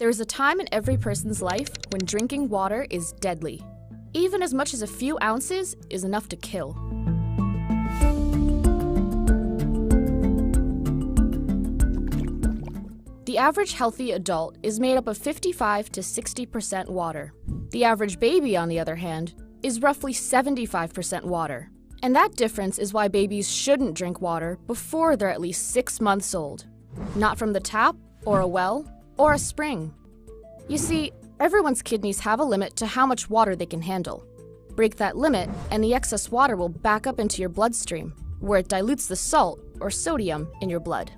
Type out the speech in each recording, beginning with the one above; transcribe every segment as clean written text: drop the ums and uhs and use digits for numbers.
There is a time in every person's life when drinking water is deadly. Even as much as a few ounces is enough to kill. The average healthy adult is made up of 55 to 60% water. The average baby, on the other hand, is roughly 75% water. And that difference is why babies shouldn't drink water before they're at least 6 months old. Not from the tap, or a well, or a spring. You see, everyone's kidneys have a limit to how much water they can handle. Break that limit, and the excess water will back up into your bloodstream, where it dilutes the salt, or sodium, in your blood.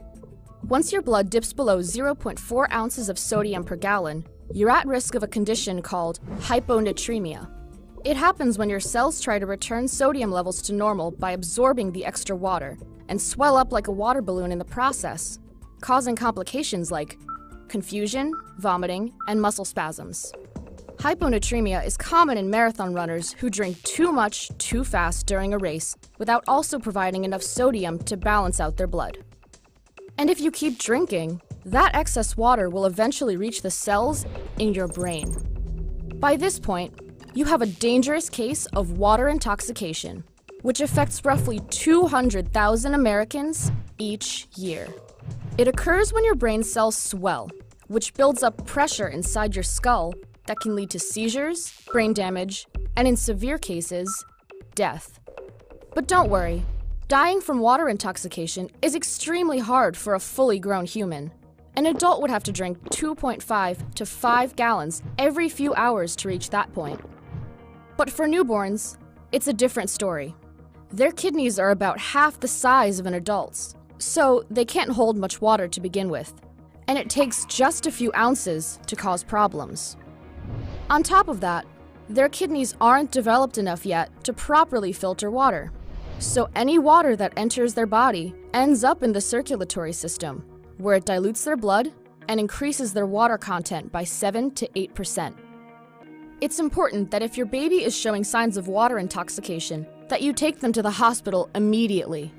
Once your blood dips below 0.4 ounces of sodium per gallon, you're at risk of a condition called hyponatremia. It happens when your cells try to return sodium levels to normal by absorbing the extra water, and swell up like a water balloon in the process, causing complications like confusion, vomiting, and muscle spasms. Hyponatremia is common in marathon runners who drink too much too fast during a race without also providing enough sodium to balance out their blood. And if you keep drinking, that excess water will eventually reach the cells in your brain. By this point, you have a dangerous case of water intoxication, which affects roughly 200,000 Americans each year. It occurs when your brain cells swell, which builds up pressure inside your skull that can lead to seizures, brain damage, and in severe cases, death. But don't worry, dying from water intoxication is extremely hard for a fully grown human. An adult would have to drink 2.5 to 5 gallons every few hours to reach that point. But for newborns, it's a different story. Their kidneys are about half the size of an adult's, so they can't hold much water to begin with, and it takes just a few ounces to cause problems. On top of that, their kidneys aren't developed enough yet to properly filter water, so any water that enters their body ends up in the circulatory system, where it dilutes their blood and increases their water content by 7 to 8%. It's important that if your baby is showing signs of water intoxication, that you take them to the hospital immediately,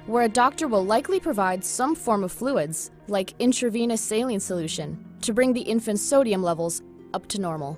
where a doctor will likely provide some form of fluids, like intravenous saline solution, to bring the infant's sodium levels up to normal.